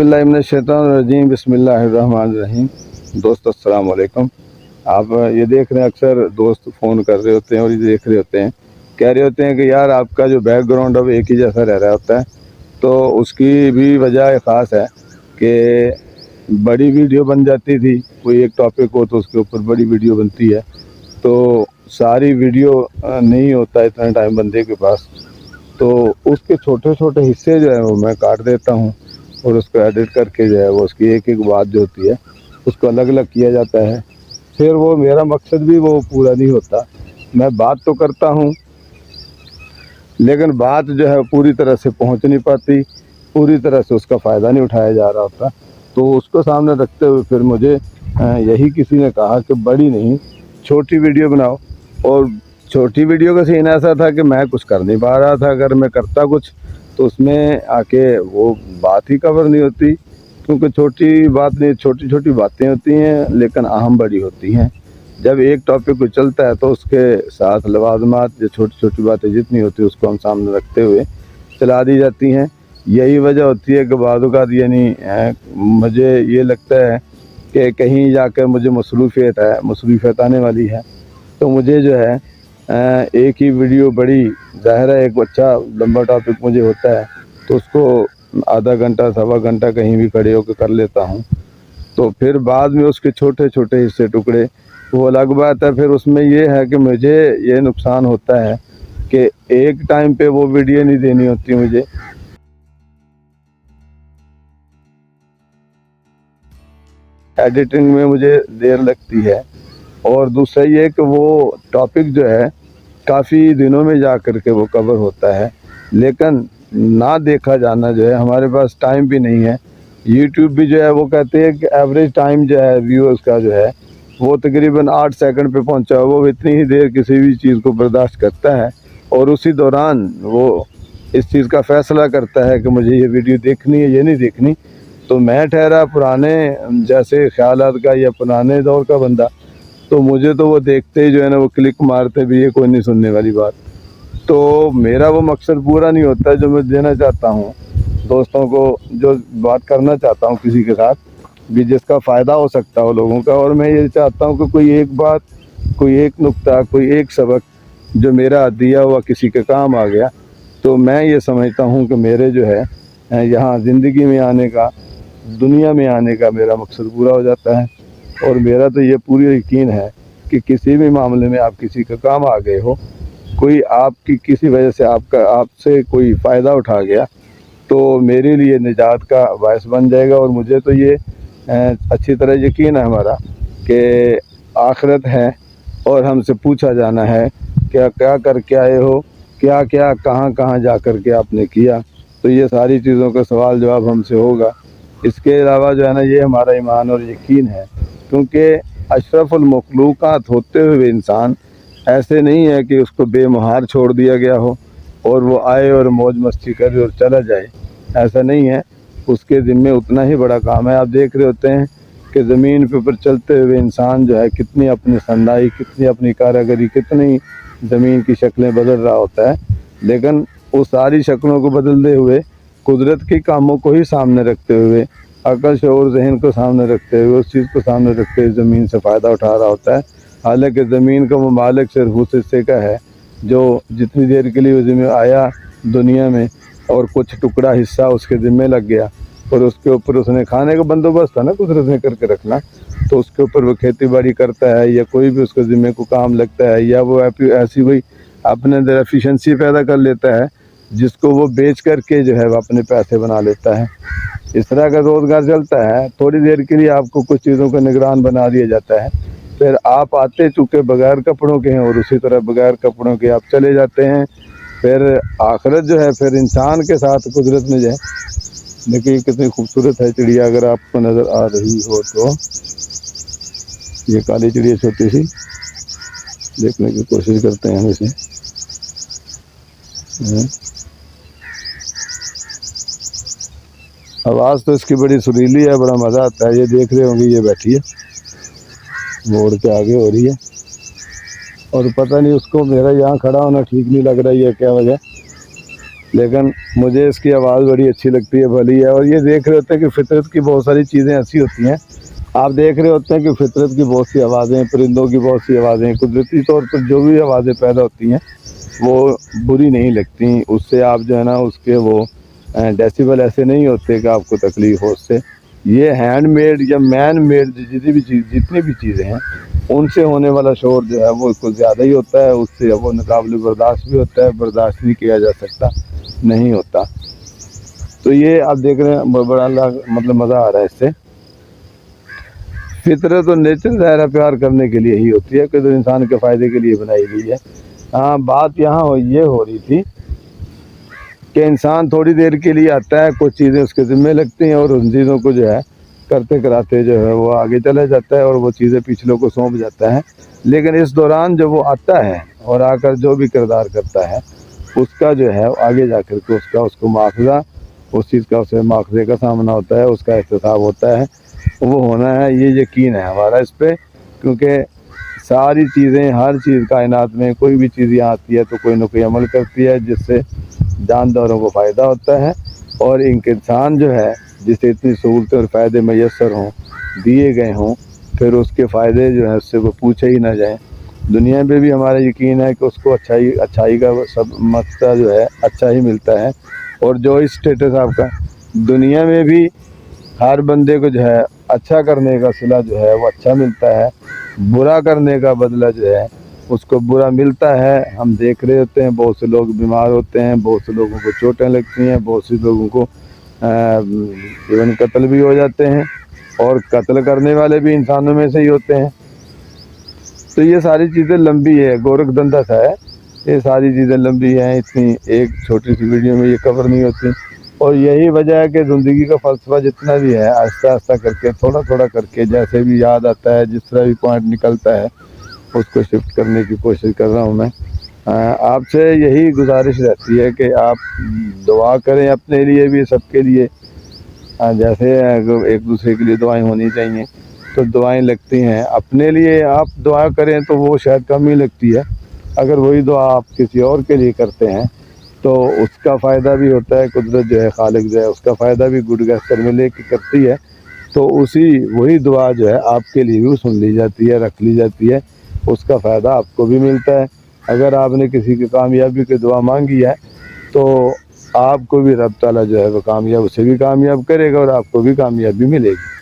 बिल्लाहि मिनश शैतानिर रजीम, बिस्मिल्लाहिर्रहमानिर्रहीम। दोस्तों अस्सलाम वालेकुम। आप ये देख रहे हैं, अक्सर दोस्त फ़ोन कर रहे होते हैं और ये देख रहे होते हैं, कह रहे होते हैं कि यार आपका जो बैकग्राउंड है वो एक ही जैसा रह रहा होता है। तो उसकी भी वजह ख़ास है कि बड़ी वीडियो बन जाती थी, कोई एक टॉपिक हो तो उसके ऊपर बड़ी वीडियो बनती है, तो सारी वीडियो नहीं होता इतना टाइम बंदे के पास, तो उसके छोटे छोटे हिस्से जो है वो मैं काट देता हूँ और उसको एडिट करके जो है वो उसकी एक एक बात जो होती है उसको अलग अलग किया जाता है। फिर वो मेरा मकसद भी वो पूरा नहीं होता। मैं बात तो करता हूँ लेकिन बात जो है पूरी तरह से पहुँच नहीं पाती, पूरी तरह से उसका फ़ायदा नहीं उठाया जा रहा होता। तो उसको सामने रखते हुए फिर मुझे यही किसी ने कहा कि बड़ी नहीं छोटी वीडियो बनाओ। और छोटी वीडियो का सीन ऐसा था कि मैं कुछ कर नहीं पा रहा था, अगर मैं करता कुछ तो उसमें आके वो बात ही कवर नहीं होती, क्योंकि छोटी बात नहीं, छोटी छोटी बातें होती हैं लेकिन अहम बड़ी होती हैं। जब एक टॉपिक को चलता है तो उसके साथ लवाजमात जो छोटी छोटी बातें जितनी होती है उसको हम सामने रखते हुए चला दी जाती हैं। यही वजह होती है कि बाद औक़ात यानी मुझे ये लगता है कि कहीं जाकर मुझे मसरूफ़ियत आने वाली है, तो मुझे जो है एक ही वीडियो बड़ी ज़ाहिर है, एक अच्छा लंबा टॉपिक मुझे होता है तो उसको आधा घंटा सवा घंटा कहीं भी खड़े होकर कर लेता हूँ। तो फिर बाद में उसके छोटे छोटे हिस्से टुकड़े वो अलग बात है। फिर उसमें ये है कि मुझे ये नुकसान होता है कि एक टाइम पे वो वीडियो नहीं देनी होती मुझे, एडिटिंग में मुझे देर लगती है। और दूसरा ये कि वो टॉपिक जो है काफ़ी दिनों में जा कर के वो कवर होता है, लेकिन ना देखा जाना जो है, हमारे पास टाइम भी नहीं है। यूट्यूब भी जो है वो कहते हैं कि एवरेज टाइम जो है व्यूअर्स का जो है वो तकरीबन 8 सेकंड पे पहुंचा है। वो इतनी ही देर किसी भी चीज़ को बर्दाश्त करता है और उसी दौरान वो इस चीज़ का फ़ैसला करता है कि मुझे ये वीडियो देखनी है, ये नहीं देखनी। तो मैं ठहरा पुराने जैसे ख़यालात का या पुराने दौर का बंदा, तो मुझे तो वो देखते ही जो है ना वो क्लिक मारते भी, ये कोई नहीं सुनने वाली बात। तो मेरा वो मकसद पूरा नहीं होता जो मैं देना चाहता हूँ दोस्तों को, जो बात करना चाहता हूँ किसी के साथ भी जिसका फ़ायदा हो सकता हो लोगों का। और मैं ये चाहता हूँ कि कोई एक बात, कोई एक नुक्ता, कोई एक सबक जो मेरा दिया हुआ किसी के काम आ गया, तो मैं ये समझता हूँ कि मेरे जो है यहाँ ज़िंदगी में आने का, दुनिया में आने का मेरा मकसद पूरा हो जाता है। और मेरा तो ये पूरी यकीन है कि किसी भी मामले में आप किसी का काम आ गए हो, कोई आपकी किसी वजह से आपसे कोई फ़ायदा उठा गया, तो मेरे लिए निजात का बायस बन जाएगा। और मुझे तो ये अच्छी तरह यकीन है हमारा कि आखिरत है और हमसे पूछा जाना है क्या क्या करके आए हो, क्या क्या कहाँ कहाँ जा कर के आपने किया। तो ये सारी चीज़ों का सवाल जवाब हमसे होगा। इसके अलावा जो है ना ये हमारा ईमान और यकीन है, क्योंकि अशरफुल मखलूक़ात होते हुए इंसान ऐसे नहीं है कि उसको बेमुहार छोड़ दिया गया हो और वो आए और मौज मस्ती करे और चला जाए, ऐसा नहीं है। उसके ज़िम्मे उतना ही बड़ा काम है। आप देख रहे होते हैं कि ज़मीन के ऊपर चलते हुए इंसान जो है कितनी अपनी सन्नाई, कितनी अपनी कारीगरी, कितनी ज़मीन की शक्लें बदल रहा होता है, लेकिन उस सारी शक्लों को बदलते हुए कुदरत के कामों को ही सामने रखते हुए, अकल शऊर ज़हन को सामने रखते हुए, उस चीज़ को सामने रखते हुए ज़मीन से फ़ायदा उठा रहा होता है। हालांकि ज़मीन का वो मालिक सिर्फ उस हिस्से का है जो जितनी देर के लिए वो ज़मीन आया दुनिया में, और कुछ टुकड़ा हिस्सा उसके ज़िम्मे लग गया और उसके ऊपर उसने खाने का बंदोबस्त था ना कुदरत ने करके रखना, तो उसके ऊपर वो खेती बाड़ी करता है या कोई भी उसके ज़िम्मे को काम लगता है, या वो ऐसी कोई अपने अंदर एफिशिएंसी पैदा कर लेता है जिसको वो बेच करके जो है वो अपने पैसे बना लेता है। इस तरह का रोज़गार चलता है। थोड़ी देर के लिए आपको कुछ चीज़ों का निगरान बना दिया जाता है, फिर आप आते चूँकि बगैर कपड़ों के हैं और उसी तरह बगैर कपड़ों के आप चले जाते हैं। फिर आखिरत जो है फिर इंसान के साथ कुदरत में जो है, देखिए कितनी खूबसूरत है चिड़िया, अगर आपको नज़र आ रही हो तो ये काली चिड़िया छोटी सी, देखने की कोशिश करते हैं हम इसे। आवाज़ तो इसकी बड़ी सुरीली है, बड़ा मज़ा आता है। ये देख रहे होंगे ये बैठी है, मोड़ के आगे हो रही है, और पता नहीं उसको मेरा यहाँ खड़ा होना ठीक नहीं लग रहा है, ये क्या वजह, لیکن مجھے اس کی آواز بڑی اچھی لگتی ہے، بھلی ہے۔ اور یہ دیکھ رہے ہوتے ہیں کہ فطرت کی بہت ساری چیزیں ایسی ہوتی ہیں، آپ دیکھ رہے ہوتے ہیں کہ فطرت کی بہت سی آوازیں، پرندوں کی بہت سی آوازیں، قدرتی طور پر جو بھی آوازیں پیدا ہوتی ہیں وہ بری نہیں لگتی، اس سے آپ جو ہے نا اس کے وہ ڈیسیبل ایسے نہیں ہوتے کہ آپ کو تکلیف ہو اس سے۔ یہ ہینڈ میڈ یا مین میڈ جتنی بھی چیزیں ہیں ان سے ہونے والا شور جو ہے وہ کچھ زیادہ ہی ہوتا ہے، اس سے وہ ناقابل برداشت بھی ہوتا ہے، برداشت نہیں کیا جا سکتا، نہیں ہوتا۔ تو یہ آپ دیکھ رہے ہیں بڑا مطلب مزہ آ رہا ہے اس سے۔ فطرت اور نیچر ظاہرہ پیار کرنے کے لیے ہی ہوتی ہے کہ جو انسان کے فائدے کے لیے بنائی گئی ہے۔ ہاں، بات یہاں یہ ہو رہی تھی کہ انسان تھوڑی دیر کے لیے آتا ہے، کچھ چیزیں اس کے ذمہ لگتی ہیں اور ان چیزوں کو جو ہے کرتے کراتے جو ہے وہ آگے چلا جاتا ہے اور وہ چیزیں پچھلوں کو سونپ جاتا ہے۔ لیکن اس دوران جب وہ آتا ہے اور آ کر جو بھی کردار کرتا ہے اس کا جو ہے آگے جا کر کے اس کو مواخذہ، اس چیز کا اسے مواخذے کا سامنا ہوتا ہے، اس کا احتساب ہوتا ہے، وہ ہونا ہے، یہ یقین ہے ہمارا اس پہ۔ کیونکہ ساری چیزیں، ہر چیز کائنات میں کوئی بھی چیز یہاں آتی ہے تو کوئی نہ کوئی عمل کرتی ہے جس سے جانداروں کو فائدہ ہوتا ہے، اور انسان جو ہے جسے اتنی سہولتیں اور فائدے میسر ہوں، دیے گئے ہوں، پھر اس کے فائدے جو ہے اس سے وہ پوچھے ہی نہ جائیں۔ دنیا میں بھی ہمارا یقین ہے کہ اس کو اچھائی کا سب مقصد جو ہے اچھا ہی ملتا ہے، اور جو اسٹیٹس آپ کا دنیا میں بھی ہر بندے کو جو ہے اچھا کرنے کا صلہ جو ہے وہ اچھا ملتا ہے، برا کرنے کا بدلہ جو ہے اس کو برا ملتا ہے۔ ہم دیکھ رہے ہوتے ہیں بہت سے لوگ بیمار ہوتے ہیں، بہت سے لوگوں کو چوٹیں لگتی ہیں، بہت سے لوگوں کو ایون قتل بھی ہو جاتے ہیں، اور قتل کرنے والے بھی انسانوں میں سے ہی ہوتے ہیں۔ تو یہ ساری چیزیں لمبی ہے، گورکھ دندہ سا ہے، یہ ساری چیزیں لمبی ہیں، اتنی ایک چھوٹی سی ویڈیو میں یہ کور نہیں ہوتی۔ اور یہی وجہ ہے کہ زندگی کا فلسفہ جتنا بھی ہے آہستہ آہستہ کر کے، تھوڑا تھوڑا کر کے، جیسے بھی یاد آتا ہے، جس طرح بھی پوائنٹ نکلتا ہے اس کو شفٹ کرنے کی کوشش کر رہا ہوں میں۔ آپ سے یہی گزارش رہتی ہے کہ آپ دعا کریں اپنے لیے بھی، سب کے لیے، جیسے ایک دوسرے کے لیے دعائیں ہونی چاہیے تو دعائیں لگتی ہیں، اپنے لیے آپ دعا کریں تو وہ شاید کم ہی لگتی ہے، اگر وہی دعا آپ کسی اور کے لیے کرتے ہیں تو اس کا فائدہ بھی ہوتا ہے، قدرت جو ہے، خالق جو ہے، اس کا فائدہ بھی گڈ گیسر میں لے کے کرتی ہے، تو وہی دعا جو ہے آپ کے لیے بھی سن لی جاتی ہے، رکھ لی جاتی ہے، اس کا فائدہ آپ کو بھی ملتا ہے۔ اگر آپ نے کسی کی کامیابی کی دعا مانگی ہے تو آپ کو بھی رب تعالیٰ جو ہے وہ کامیاب، اسے بھی کامیاب کرے گا اور آپ کو بھی کامیابی ملے گی۔